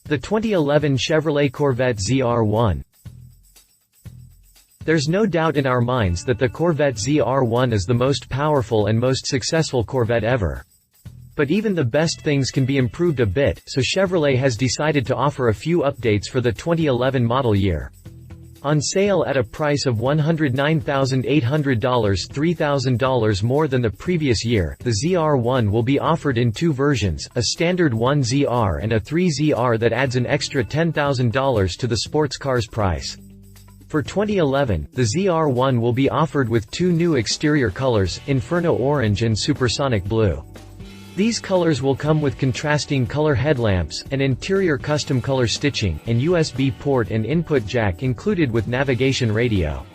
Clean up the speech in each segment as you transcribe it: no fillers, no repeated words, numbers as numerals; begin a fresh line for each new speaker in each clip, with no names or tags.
The 2011 Chevrolet Corvette ZR1. There's no doubt in our minds that the Corvette ZR1 is the most powerful and most successful Corvette ever. But even the best things can be improved a bit, so Chevrolet has decided to offer a few updates for the 2011 model year. On sale at a price of $109,800, $3,000 more than the previous year, the ZR1 will be offered in two versions, a standard 1ZR and a 3ZR that adds an extra $10,000 to the sports car's price. For 2011, the ZR1 will be offered with two new exterior colors, Inferno Orange and Supersonic Blue. These colors will come with contrasting color headlamps, an interior custom color stitching, and USB port and input jack included with navigation radio.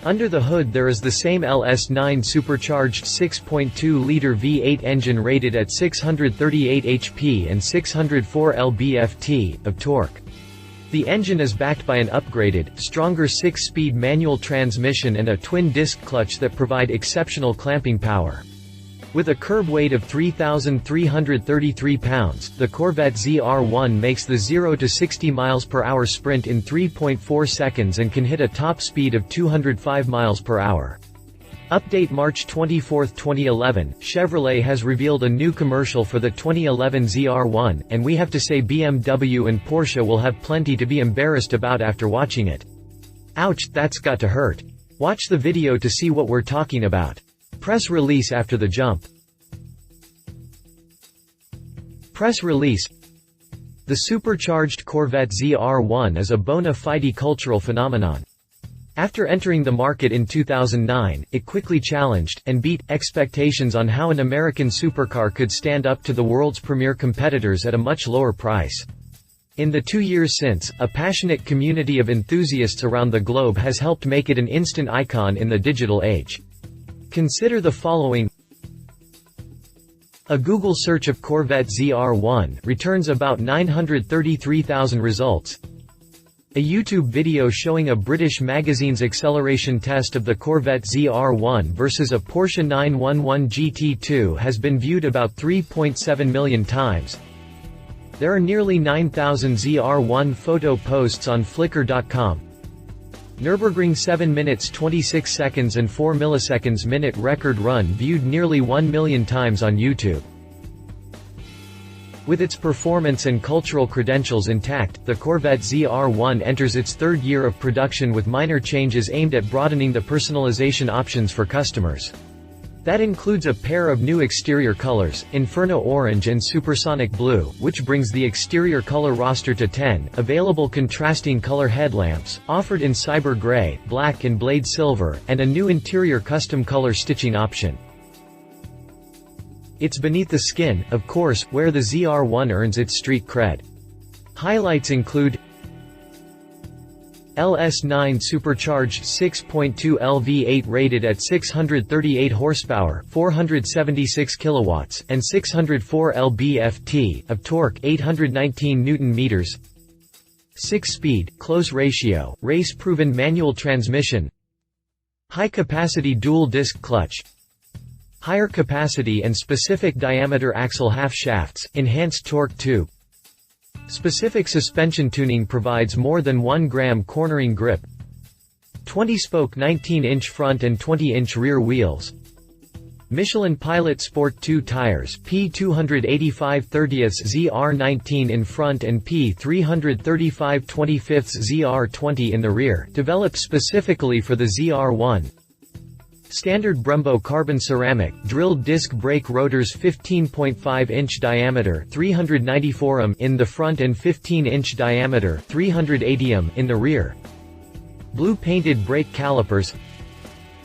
Under the hood there is the same LS9 supercharged 6.2-liter V8 engine rated at 638 HP and 604 lb-ft of torque. The engine is backed by an upgraded, stronger 6-speed manual transmission and a twin-disc clutch that provide exceptional clamping power. With a curb weight of 3,333 pounds, the Corvette ZR1 makes the 0 to 60 miles per hour sprint in 3.4 seconds and can hit a top speed of 205 miles per hour. Update March 24, 2011, Chevrolet has revealed a new commercial for the 2011 ZR1, and we have to say BMW and Porsche will have plenty to be embarrassed about after watching it. Ouch, that's got to hurt. Watch the video to see what we're talking about. Press release after the jump. Press release. The supercharged Corvette ZR1 is a bona fide cultural phenomenon. After entering the market in 2009, it quickly challenged, and beat, expectations on how an American supercar could stand up to the world's premier competitors at a much lower price. In the 2 years since, a passionate community of enthusiasts around the globe has helped make it an instant icon in the digital age. Consider the following. A Google search of Corvette ZR1 returns about 933,000 results. A YouTube video showing a British magazine's acceleration test of the Corvette ZR1 versus a Porsche 911 GT2 has been viewed about 3.7 million times. There are nearly 9,000 ZR1 photo posts on Flickr.com. Nürburgring 7 minutes 26 seconds and 4 milliseconds minute record run viewed nearly 1 million times on YouTube. With its performance and cultural credentials intact, the Corvette ZR1 enters its third year of production with minor changes aimed at broadening the personalization options for customers. That includes a pair of new exterior colors, Inferno Orange and Supersonic Blue, which brings the exterior color roster to 10, available contrasting color headlamps, offered in Cyber Gray, Black and Blade Silver, and a new interior custom color stitching option. It's beneath the skin, of course, where the ZR1 earns its street cred. Highlights include LS9 supercharged 6.2 LV8 rated at 638 horsepower, 476 kilowatts, and 604 lb-ft of torque, 819 Nm. 6-speed, close ratio, race-proven manual transmission. High-capacity dual-disc clutch. Higher capacity and specific diameter axle half shafts, enhanced torque tube. Specific suspension tuning provides more than 1 gram cornering grip. 20-spoke 19-inch front and 20-inch rear wheels. Michelin Pilot Sport 2 tires, P285 30ths ZR19 in front and P335 25ths ZR20 in the rear, developed specifically for the ZR1. Standard Brembo carbon ceramic, drilled disc brake rotors 15.5-inch diameter 394 mm in the front and 15-inch diameter 380 mm in the rear. Blue painted brake calipers.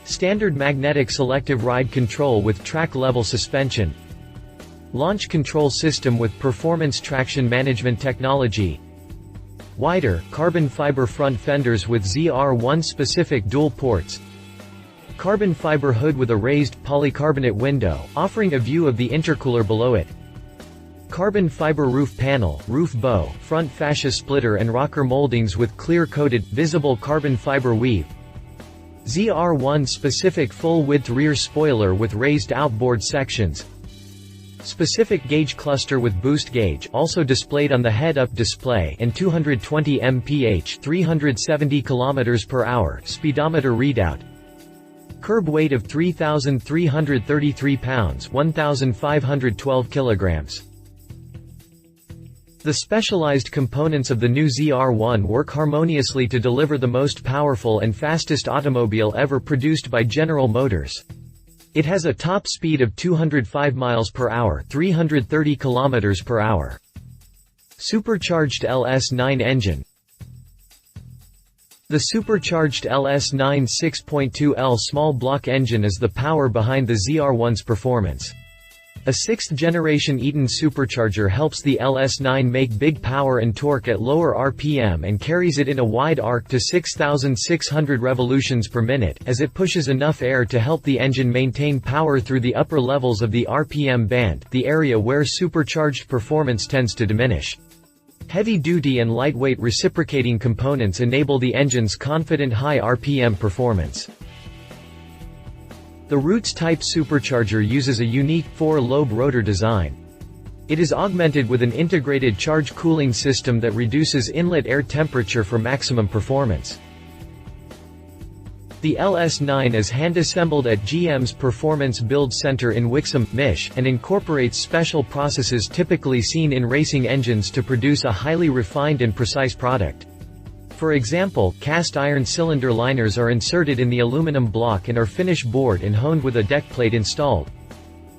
Standard magnetic selective ride control with track-level suspension. Launch control system with performance traction management technology. Wider, carbon fiber front fenders with ZR1 specific dual ports. Carbon fiber hood with a raised, polycarbonate window, offering a view of the intercooler below it. Carbon fiber roof panel, roof bow, front fascia splitter and rocker moldings with clear-coated, visible carbon fiber weave. ZR1 specific full-width rear spoiler with raised outboard sections. Specific gauge cluster with boost gauge, also displayed on the head-up display, and 220 mph 370 km/h speedometer readout. Curb weight of 3,333 pounds 1,512 kilograms. The specialized components of the new ZR1 work harmoniously to deliver the most powerful and fastest automobile ever produced by General Motors. It has a top speed of 205 miles per hour, 330 kilometers per hour. Supercharged LS9 engine. The supercharged LS9 6.2L small block engine is the power behind the ZR1's performance. A 6th-generation Eaton supercharger helps the LS9 make big power and torque at lower RPM and carries it in a wide arc to 6,600 revolutions per minute, as it pushes enough air to help the engine maintain power through the upper levels of the RPM band, the area where supercharged performance tends to diminish. Heavy-duty and lightweight reciprocating components enable the engine's confident high RPM performance. The Roots-type supercharger uses a unique 4-lobe rotor design. It is augmented with an integrated charge cooling system that reduces inlet air temperature for maximum performance. The LS9 is hand-assembled at GM's Performance Build Center in Wixom, Mich., and incorporates special processes typically seen in racing engines to produce a highly refined and precise product. For example, cast iron cylinder liners are inserted in the aluminum block and are finish bored and honed with a deck plate installed.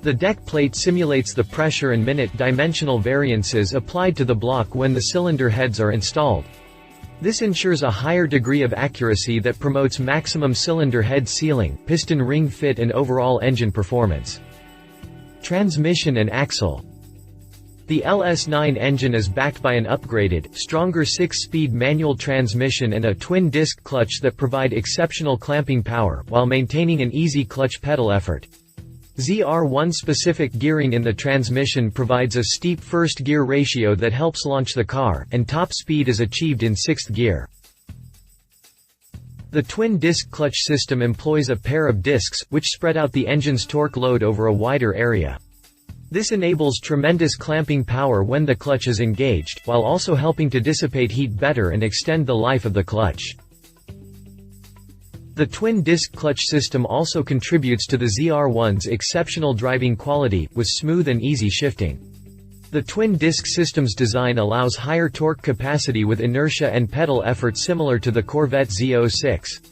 The deck plate simulates the pressure and minute dimensional variances applied to the block when the cylinder heads are installed. This ensures a higher degree of accuracy that promotes maximum cylinder head sealing, piston ring fit and overall engine performance. Transmission and axle. The LS9 engine is backed by an upgraded, stronger 6-speed manual transmission and a twin-disc clutch that provide exceptional clamping power, while maintaining an easy clutch pedal effort. ZR1-specific gearing in the transmission provides a steep first-gear ratio that helps launch the car, and top speed is achieved in 6th gear. The twin-disc clutch system employs a pair of discs, which spread out the engine's torque load over a wider area. This enables tremendous clamping power when the clutch is engaged, while also helping to dissipate heat better and extend the life of the clutch. The twin-disc clutch system also contributes to the ZR1's exceptional driving quality, with smooth and easy shifting. The twin-disc system's design allows higher torque capacity with inertia and pedal effort similar to the Corvette Z06.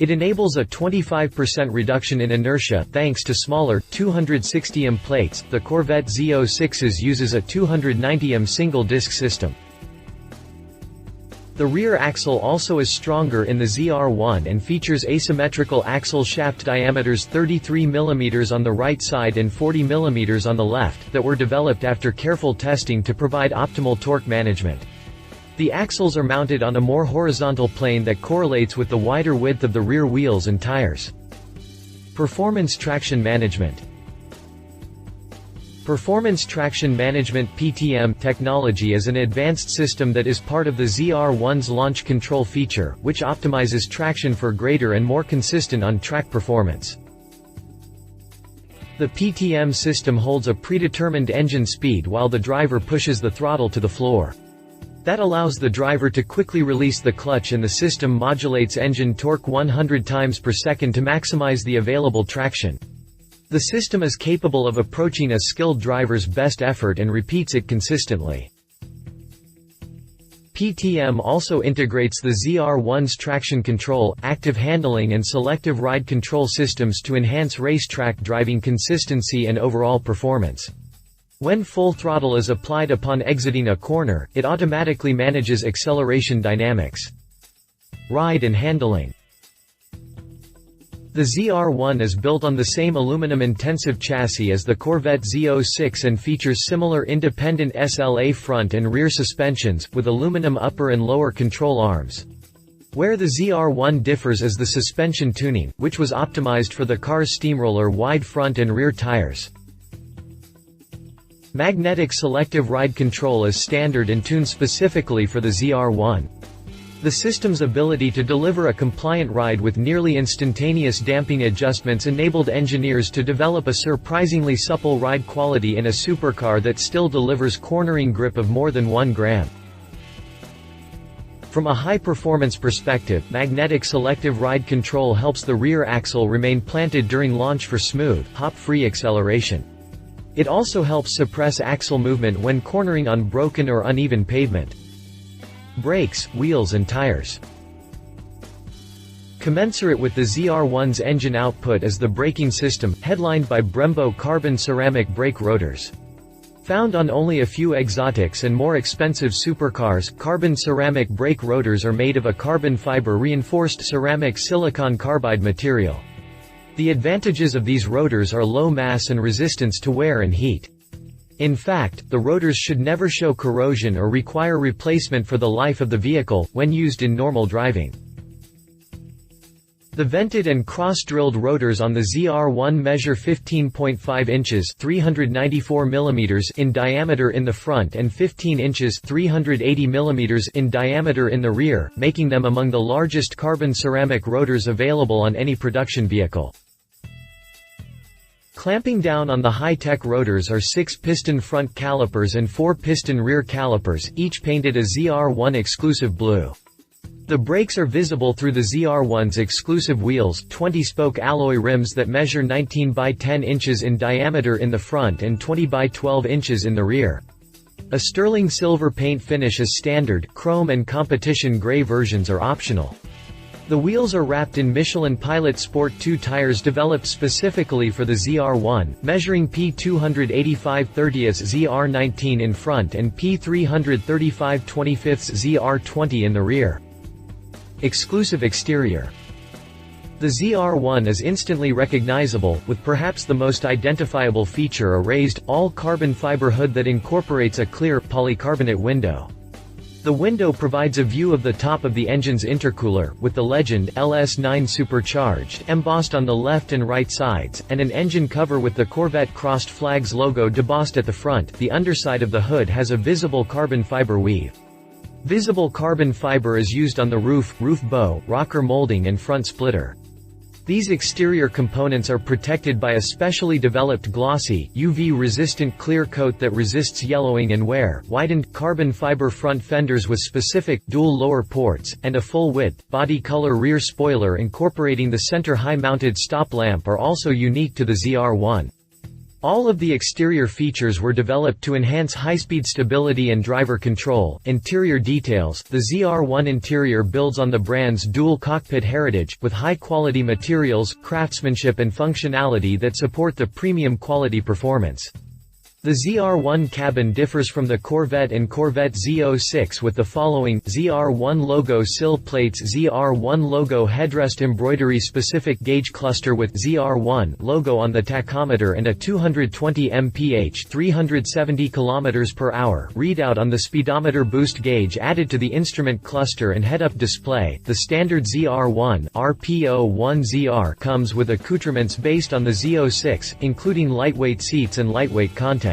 It enables a 25% reduction in inertia thanks to smaller, 260mm plates. The Corvette Z06's uses a 290mm single-disc system. The rear axle also is stronger in the ZR1 and features asymmetrical axle shaft diameters 33 mm on the right side and 40 mm on the left, that were developed after careful testing to provide optimal torque management. The axles are mounted on a more horizontal plane that correlates with the wider width of the rear wheels and tires. Performance traction management. Performance Traction Management (PTM) technology is an advanced system that is part of the ZR1's launch control feature, which optimizes traction for greater and more consistent on-track performance. The PTM system holds a predetermined engine speed while the driver pushes the throttle to the floor. That allows the driver to quickly release the clutch, and the system modulates engine torque 100 times per second to maximize the available traction. The system is capable of approaching a skilled driver's best effort and repeats it consistently. PTM also integrates the ZR1's traction control, active handling and selective ride control systems to enhance racetrack driving consistency and overall performance. When full throttle is applied upon exiting a corner, it automatically manages acceleration dynamics. Ride and handling. The ZR1 is built on the same aluminum-intensive chassis as the Corvette Z06 and features similar independent SLA front and rear suspensions, with aluminum upper and lower control arms. Where the ZR1 differs is the suspension tuning, which was optimized for the car's steamroller wide front and rear tires. Magnetic selective ride control is standard and tuned specifically for the ZR1. The system's ability to deliver a compliant ride with nearly instantaneous damping adjustments enabled engineers to develop a surprisingly supple ride quality in a supercar that still delivers cornering grip of more than 1 gram. From a high-performance perspective, magnetic selective ride control helps the rear axle remain planted during launch for smooth, hop-free acceleration. It also helps suppress axle movement when cornering on broken or uneven pavement. Brakes, wheels and tires. Commensurate with the ZR1's engine output is the braking system, headlined by Brembo carbon ceramic brake rotors. Found on only a few exotics and more expensive supercars, carbon ceramic brake rotors are made of a carbon fiber reinforced ceramic silicon carbide material. The advantages of these rotors are low mass and resistance to wear and heat. In fact, the rotors should never show corrosion or require replacement for the life of the vehicle, when used in normal driving. The vented and cross-drilled rotors on the ZR1 measure 15.5 inches (394 mm) in diameter in the front and 15 inches (380 mm) in diameter in the rear, making them among the largest carbon ceramic rotors available on any production vehicle. Clamping down on the high-tech rotors are 6-piston front calipers and 4-piston rear calipers, each painted a ZR1 exclusive blue. The brakes are visible through the ZR1's exclusive wheels, 20-spoke alloy rims that measure 19 by 10 inches in diameter in the front and 20 by 12 inches in the rear. A sterling silver paint finish is standard, chrome and competition gray versions are optional. The wheels are wrapped in Michelin Pilot Sport 2 tires developed specifically for the ZR1, measuring P285/30 ZR19 in front and P335/25 ZR20 in the rear. Exclusive exterior. The ZR1 is instantly recognizable, with perhaps the most identifiable feature a raised, all-carbon fiber hood that incorporates a clear, polycarbonate window. The window provides a view of the top of the engine's intercooler, with the legend, LS9 Supercharged, embossed on the left and right sides, and an engine cover with the Corvette crossed flags logo debossed at the front. The underside of the hood has a visible carbon fiber weave. Visible carbon fiber is used on the roof bow, rocker molding and front splitter. These exterior components are protected by a specially developed glossy, UV-resistant clear coat that resists yellowing and wear, widened, carbon fiber front fenders with specific, dual lower ports, and a full-width, body-color rear spoiler incorporating the center high-mounted stop lamp are also unique to the ZR1. All of the exterior features were developed to enhance high-speed stability and driver control. Interior details. The ZR1 interior builds on the brand's dual cockpit heritage, with high-quality materials, craftsmanship and functionality that support the premium quality performance. The ZR1 cabin differs from the Corvette and Corvette Z06 with the following: ZR1 logo sill plates, ZR1 logo headrest embroidery, specific gauge cluster with ZR1 logo on the tachometer and a 220 mph 370 km/h readout on the speedometer, boost gauge added to the instrument cluster and head-up display. The standard ZR1 RPO1ZR comes with accoutrements based on the Z06, including lightweight seats and lightweight content.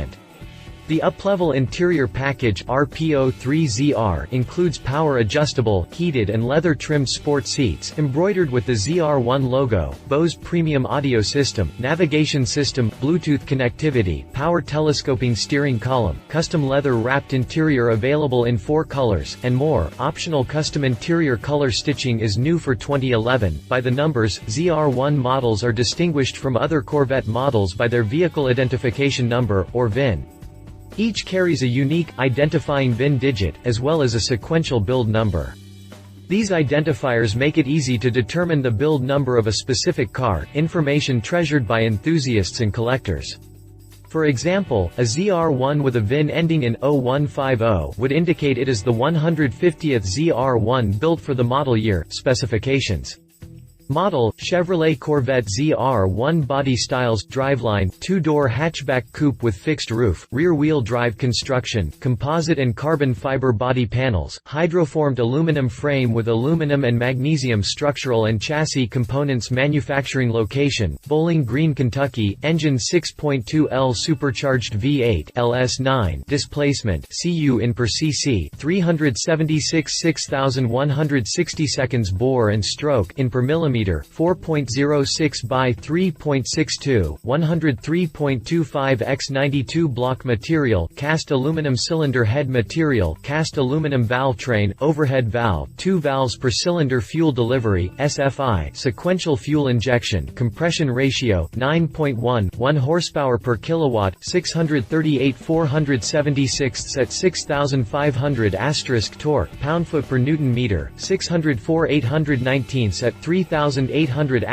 The up-level interior package RPO3ZR includes power-adjustable, heated and leather-trimmed sport seats, embroidered with the ZR1 logo, Bose premium audio system, navigation system, Bluetooth connectivity, power telescoping steering column, custom leather-wrapped interior available in 4 colors, and more. Optional custom interior color stitching is new for 2011. By the numbers, ZR1 models are distinguished from other Corvette models by their vehicle identification number, or VIN. Each carries a unique, identifying VIN digit, as well as a sequential build number. These identifiers make it easy to determine the build number of a specific car, information treasured by enthusiasts and collectors. For example, a ZR1 with a VIN ending in 0150 would indicate it is the 150th ZR1 built for the model year. Specifications. Model: Chevrolet Corvette ZR1. Body styles: driveline, 2-door hatchback coupe with fixed roof, rear-wheel drive construction, composite and carbon fiber body panels, hydroformed aluminum frame with aluminum and magnesium structural and chassis components. Manufacturing location: Bowling Green, Kentucky. Engine 6.2L supercharged V8 LS9. Displacement (cu in per cc) 376 6160 seconds. Bore and stroke in per millimeter 4.06 by 3.62, 103.25 x 92. Block material: cast aluminum. Cylinder head material: cast aluminum. Valve train: overhead valve, 2 valves per cylinder. Fuel delivery (SFI) sequential fuel injection. Compression ratio 9.1, 1 horsepower per kilowatt, 638 476 at 6500 *. Pound-foot per newton meter 604 819 at 3800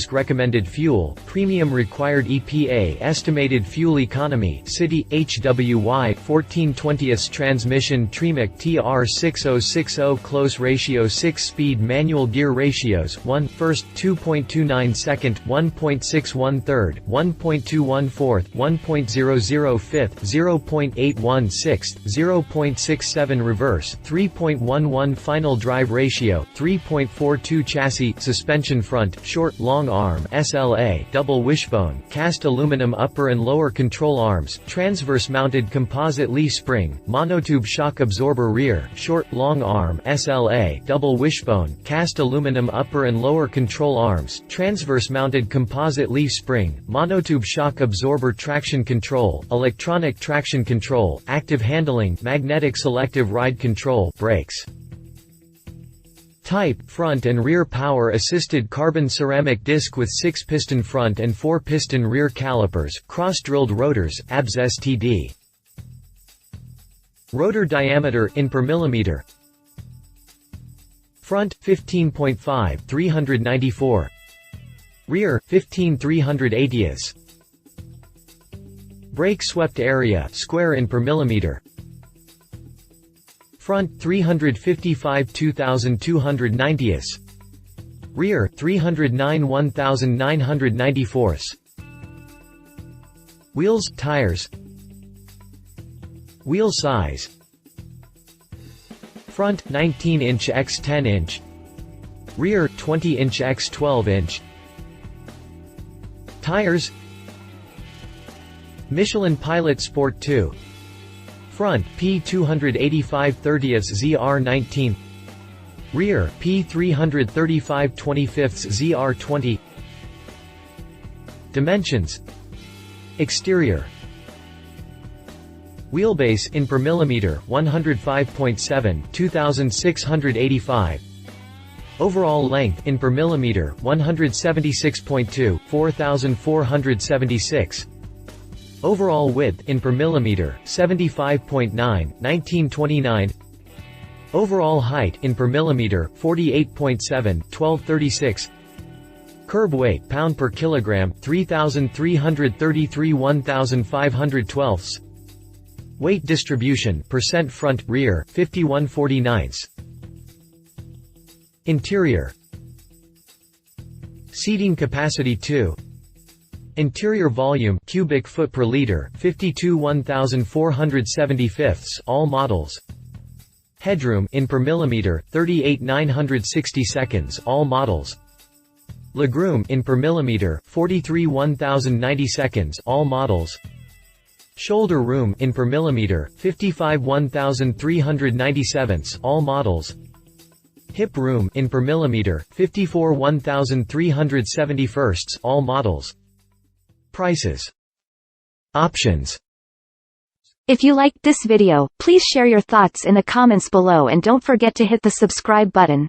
*. Recommended fuel: premium. Required EPA estimated fuel economy: city HWY 14/20. Transmission: Tremec TR6060. Close ratio: 6-speed manual. Gear ratios: 1 first, 2.29 second, 1.61 third, 1.21 fourth, 1.00 fifth, 0.81 sixth, 0.67 reverse, 3.11. Final drive ratio 3.42. Chassis: suspension front, short, long arm SLA, double wishbone, cast aluminum. Upper and lower control arms, transverse mounted composite leaf spring, monotube shock absorber. Rear, short, long arm SLA, double wishbone, cast aluminum. Upper and lower control arms, transverse mounted composite leaf spring, monotube shock absorber. Traction control, electronic traction control, active handling, magnetic selective ride control. Brakes. Type: front and rear power assisted. Carbon ceramic disc with 6-piston front and 4-piston rear. Calipers: cross-drilled rotors, ABS STD. Rotor diameter in per millimeter. Front 15.5 394. Rear 15 380. Brake swept area square in per millimeter. Front 355 2290. Rear 309 1994. Wheels, tires. Wheel size: front 19-inch x 10-inch, rear 20-inch x 12-inch. Tires: Michelin Pilot Sport 2. Front P285 30ths ZR19. Rear P335 25ths ZR20. Dimensions: exterior wheelbase in per millimeter 105.7 2685. Overall length in per millimeter 176.2 4476. Overall width in per millimeter 75.9 1929. Overall height in per millimeter 48.7 1236. Curb weight pound per kilogram 3333 1512. Weight distribution percent front rear 51/49. Interior seating capacity 2. Interior volume cubic foot per liter 52 1475 all models. Headroom in per millimeter 38 960 seconds all models. Legroom in per millimeter 43 1090 seconds all models. Shoulder room in per millimeter 55 1397 all models. Hip room in per millimeter 54 1371 all models. Prices. Options.
If you liked this video, please share your thoughts in the comments below and don't forget to hit the subscribe button.